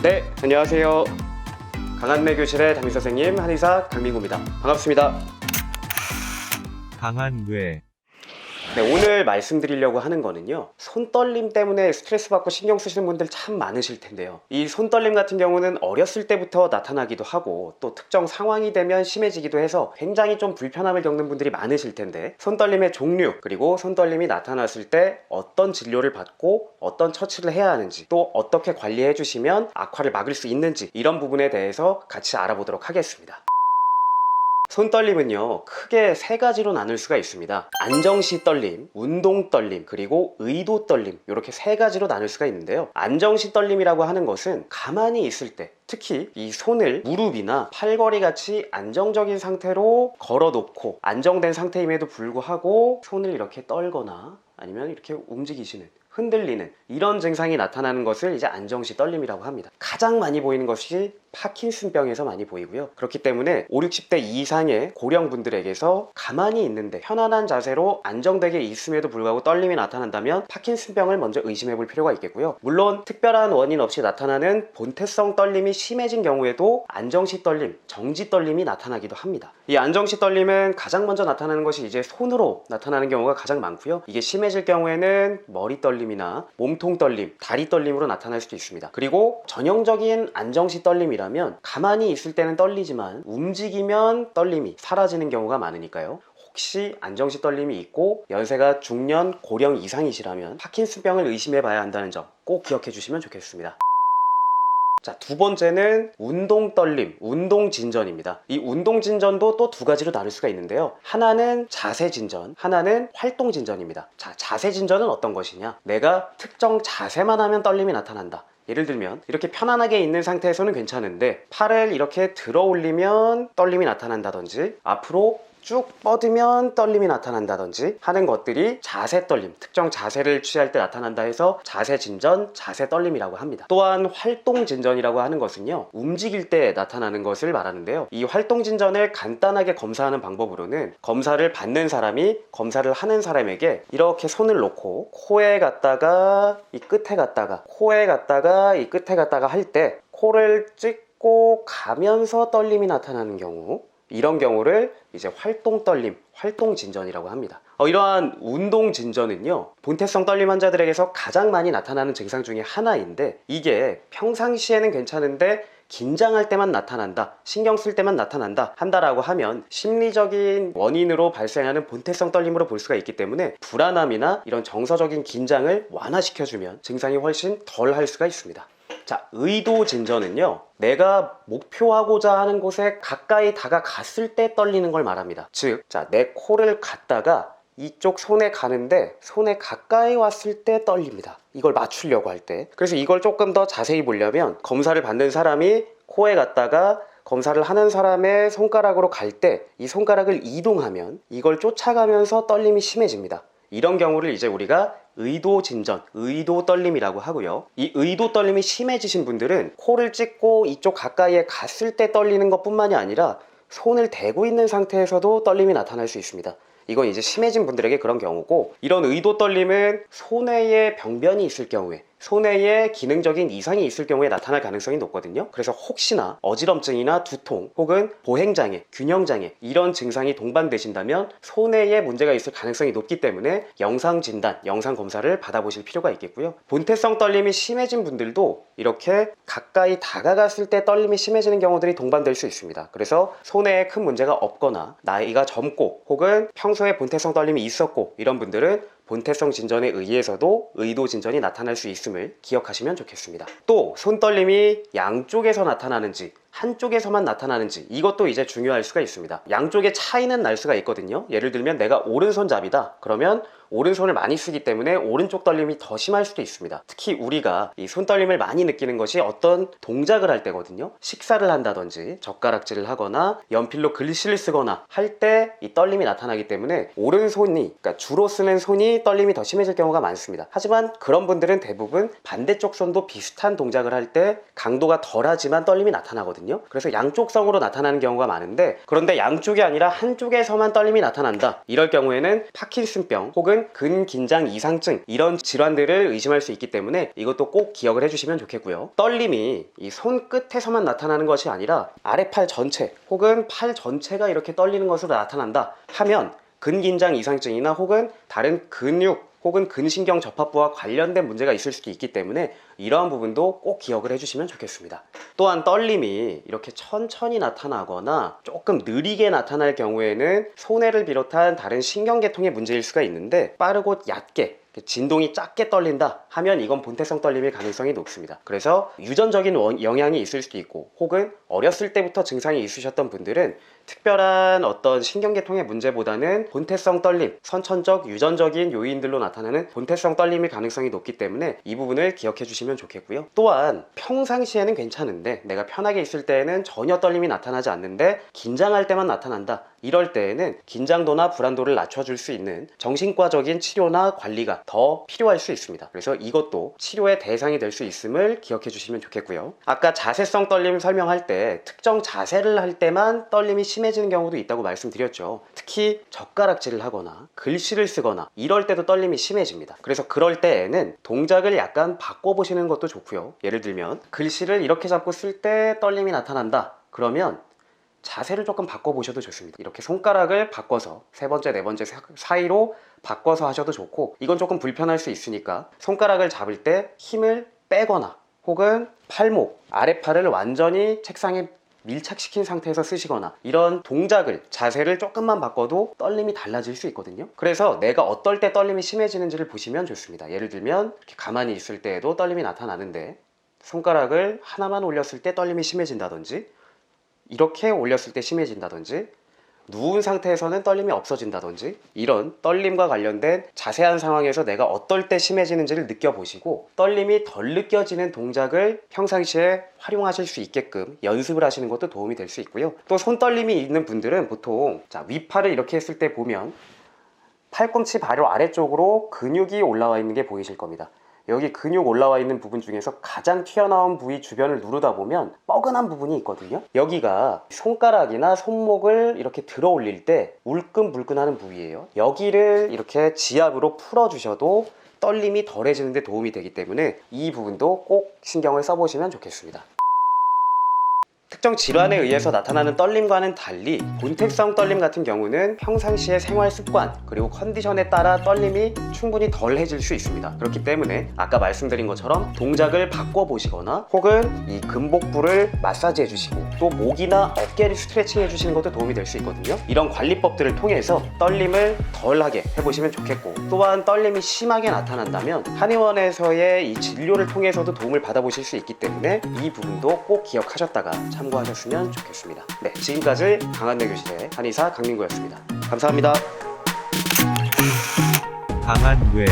네, 안녕하세요. 강한내 교실의 담임선생님 한의사 강민구입니다. 반갑습니다. 강한 뇌, 네, 오늘 말씀드리려고 하는 거는요, 손떨림 때문에 스트레스 받고 신경 쓰시는 분들 참 많으실 텐데요. 이 손떨림 같은 경우는 어렸을 때부터 나타나기도 하고 또 특정 상황이 되면 심해지기도 해서 굉장히 좀 불편함을 겪는 분들이 많으실 텐데, 손떨림의 종류 그리고 손떨림이 나타났을 때 어떤 진료를 받고 어떤 처치를 해야 하는지, 또 어떻게 관리해 주시면 악화를 막을 수 있는지, 이런 부분에 대해서 같이 알아보도록 하겠습니다. 손떨림은요, 크게 세 가지로 나눌 수가 있습니다. 안정시 떨림, 운동 떨림, 그리고 의도 떨림, 이렇게 세 가지로 나눌 수가 있는데요. 안정시 떨림이라고 하는 것은 가만히 있을 때, 특히 이 손을 무릎이나 팔걸이 같이 안정적인 상태로 걸어 놓고 안정된 상태임에도 불구하고 손을 이렇게 떨거나 아니면 이렇게 움직이시는, 흔들리는 이런 증상이 나타나는 것을 이제 안정시 떨림이라고 합니다. 가장 많이 보이는 것이 파킨슨병에서 많이 보이고요. 그렇기 때문에 5, 60대 이상의 고령분들에게서 가만히 있는데 편안한 자세로 안정되게 있음에도 불구하고 떨림이 나타난다면 파킨슨병을 먼저 의심해 볼 필요가 있겠고요. 물론 특별한 원인 없이 나타나는 본태성 떨림이 심해진 경우에도 안정시 떨림, 정지 떨림이 나타나기도 합니다. 이 안정시 떨림은 가장 먼저 나타나는 것이 이제 손으로 나타나는 경우가 가장 많고요. 이게 심해질 경우에는 머리 떨림이나 몸통 떨림, 다리 떨림으로 나타날 수도 있습니다. 그리고 전형적인 안정시 떨림이라면 가만히 있을 때는 떨리지만 움직이면 떨림이 사라지는 경우가 많으니까요. 혹시 안정시 떨림이 있고 연세가 중년, 고령 이상이시라면 파킨슨병을 의심해 봐야 한다는 점 꼭 기억해 주시면 좋겠습니다. 자, 두 번째는 운동 떨림, 운동 진전입니다. 이 운동 진전도 또 두 가지로 나눌 수가 있는데요. 하나는 자세 진전, 하나는 활동 진전입니다. 자, 자세 진전은 어떤 것이냐? 내가 특정 자세만 하면 떨림이 나타난다. 예를 들면 이렇게 편안하게 있는 상태에서는 괜찮은데 팔을 이렇게 들어 올리면 떨림이 나타난다든지 앞으로 쭉 뻗으면 떨림이 나타난다든지 하는 것들이 자세 떨림, 특정 자세를 취할 때 나타난다 해서 자세 진전, 자세 떨림이라고 합니다. 또한 활동 진전이라고 하는 것은요, 움직일 때 나타나는 것을 말하는데요. 이 활동 진전을 간단하게 검사하는 방법으로는 검사를 받는 사람이 검사를 하는 사람에게 이렇게 손을 놓고 코에 갔다가 이 끝에 갔다가 코에 갔다가 이 끝에 갔다가 할 때 코를 찍고 가면서 떨림이 나타나는 경우, 이런 경우를 이제 활동 떨림, 활동 진전이라고 합니다. 이러한 운동 진전은요, 본태성 떨림 환자들에게서 가장 많이 나타나는 증상 중에 하나인데, 이게 평상시에는 괜찮은데 긴장할 때만 나타난다, 신경 쓸 때만 나타난다 한다라고 하면 심리적인 원인으로 발생하는 본태성 떨림으로 볼 수가 있기 때문에 불안함이나 이런 정서적인 긴장을 완화시켜주면 증상이 훨씬 덜 할 수가 있습니다. 자, 의도 진전은요, 내가 목표하고자 하는 곳에 가까이 다가갔을 때 떨리는 걸 말합니다. 즉, 자, 내 코를 갖다가 이쪽 손에 가는데 손에 가까이 왔을 때 떨립니다. 이걸 맞추려고 할 때. 그래서 이걸 조금 더 자세히 보려면 검사를 받는 사람이 코에 갔다가 검사를 하는 사람의 손가락으로 갈 때 이 손가락을 이동하면 이걸 쫓아가면서 떨림이 심해집니다. 이런 경우를 이제 우리가 의도 진전, 의도 떨림이라고 하고요. 이 의도 떨림이 심해지신 분들은 코를 찍고 이쪽 가까이에 갔을 때 떨리는 것뿐만이 아니라 손을 대고 있는 상태에서도 떨림이 나타날 수 있습니다. 이건 이제 심해진 분들에게 그런 경우고, 이런 의도 떨림은 손해에 병변이 있을 경우에, 손해에 기능적인 이상이 있을 경우에 나타날 가능성이 높거든요. 그래서 혹시나 어지럼증이나 두통 혹은 보행장애, 균형장애 이런 증상이 동반되신다면 손해에 문제가 있을 가능성이 높기 때문에 영상 진단, 영상 검사를 받아보실 필요가 있겠고요. 본태성 떨림이 심해진 분들도 이렇게 가까이 다가갔을 때 떨림이 심해지는 경우들이 동반될 수 있습니다. 그래서 손해에 큰 문제가 없거나 나이가 젊고 혹은 평소에 본태성 떨림이 있었고 이런 분들은 본태성 진전에 의해서도 의도 진전이 나타날 수 있음을 기억하시면 좋겠습니다. 또 손떨림이 양쪽에서 나타나는지 한쪽에서만 나타나는지, 이것도 이제 중요할 수가 있습니다. 양쪽의 차이는 날 수가 있거든요. 예를 들면 내가 오른손잡이다 그러면 오른손을 많이 쓰기 때문에 오른쪽 떨림이 더 심할 수도 있습니다. 특히 우리가 이 손떨림을 많이 느끼는 것이 어떤 동작을 할 때거든요. 식사를 한다든지 젓가락질을 하거나 연필로 글씨를 쓰거나 할 때 이 떨림이 나타나기 때문에 오른손이, 그러니까 주로 쓰는 손이 떨림이 더 심해질 경우가 많습니다. 하지만 그런 분들은 대부분 반대쪽 손도 비슷한 동작을 할 때 강도가 덜하지만 떨림이 나타나거든요. 있거든요. 그래서 양쪽성으로 나타나는 경우가 많은데, 그런데 양쪽이 아니라 한쪽에서만 떨림이 나타난다, 이럴 경우에는 파킨슨병 혹은 근긴장 이상증, 이런 질환들을 의심할 수 있기 때문에 이것도 꼭 기억을 해주시면 좋겠고요. 떨림이 이 손끝에서만 나타나는 것이 아니라 아래팔 전체 혹은 팔 전체가 이렇게 떨리는 것으로 나타난다 하면 근긴장 이상증이나 혹은 다른 근육 혹은 근신경 접합부와 관련된 문제가 있을 수도 있기 때문에 이러한 부분도 꼭 기억을 해주시면 좋겠습니다. 또한 떨림이 이렇게 천천히 나타나거나 조금 느리게 나타날 경우에는 손해를 비롯한 다른 신경계통의 문제일 수가 있는데, 빠르고 얕게 진동이 작게 떨린다 하면 이건 본태성 떨림일 가능성이 높습니다. 그래서 유전적인 영향이 있을 수도 있고, 혹은 어렸을 때부터 증상이 있으셨던 분들은 특별한 어떤 신경계통의 문제보다는 본태성 떨림, 선천적 유전적인 요인들로 나타나는 본태성 떨림일 가능성이 높기 때문에 이 부분을 기억해 주시면 좋겠고요. 또한 평상시에는 괜찮은데 내가 편하게 있을 때에는 전혀 떨림이 나타나지 않는데 긴장할 때만 나타난다, 이럴 때에는 긴장도나 불안도를 낮춰줄 수 있는 정신과적인 치료나 관리가 더 필요할 수 있습니다. 그래서 이것도 치료의 대상이 될 수 있음을 기억해 주시면 좋겠고요. 아까 자세성 떨림 설명할 때 특정 자세를 할 때만 떨림이 심해지는 경우도 있다고 말씀드렸죠. 특히 젓가락질을 하거나 글씨를 쓰거나 이럴 때도 떨림이 심해집니다. 그래서 그럴 때에는 동작을 약간 바꿔보시는 것도 좋고요. 예를 들면 글씨를 이렇게 잡고 쓸 때 떨림이 나타난다, 그러면 자세를 조금 바꿔보셔도 좋습니다. 이렇게 손가락을 바꿔서 세 번째, 네 번째 사이로 바꿔서 하셔도 좋고, 이건 조금 불편할 수 있으니까 손가락을 잡을 때 힘을 빼거나 혹은 팔목, 아랫팔을 완전히 책상에 밀착시킨 상태에서 쓰시거나, 이런 동작을, 자세를 조금만 바꿔도 떨림이 달라질 수 있거든요. 그래서 내가 어떨 때 떨림이 심해지는지를 보시면 좋습니다. 예를 들면 이렇게 가만히 있을 때에도 떨림이 나타나는데 손가락을 하나만 올렸을 때 떨림이 심해진다든지, 이렇게 올렸을 때 심해진다든지, 누운 상태에서는 떨림이 없어진다든지, 이런 떨림과 관련된 자세한 상황에서 내가 어떨 때 심해지는지를 느껴보시고 떨림이 덜 느껴지는 동작을 평상시에 활용하실 수 있게끔 연습을 하시는 것도 도움이 될 수 있고요. 또 손떨림이 있는 분들은 보통 윗팔을 이렇게 했을 때 보면 팔꿈치 바로 아래쪽으로 근육이 올라와 있는 게 보이실 겁니다. 여기 근육 올라와 있는 부분 중에서 가장 튀어나온 부위 주변을 누르다 보면 뻐근한 부분이 있거든요. 여기가 손가락이나 손목을 이렇게 들어 올릴 때 울끈불끈하는 부위예요. 여기를 이렇게 지압으로 풀어주셔도 떨림이 덜해지는 데 도움이 되기 때문에 이 부분도 꼭 신경을 써보시면 좋겠습니다. 특정 질환에 의해서 나타나는 떨림과는 달리 본태성 떨림 같은 경우는 평상시의 생활 습관 그리고 컨디션에 따라 떨림이 충분히 덜해질 수 있습니다. 그렇기 때문에 아까 말씀드린 것처럼 동작을 바꿔보시거나 혹은 이 근복부를 마사지 해주시고 또 목이나 어깨를 스트레칭 해주시는 것도 도움이 될 수 있거든요. 이런 관리법들을 통해서 떨림을 덜하게 해보시면 좋겠고, 또한 떨림이 심하게 나타난다면 한의원에서의 이 진료를 통해서도 도움을 받아보실 수 있기 때문에 이 부분도 꼭 기억하셨다가 참고하셨으면 좋겠습니다. 네, 지금까지 강한뇌교실의 한의사 강민구였습니다. 감사합니다. 강한뇌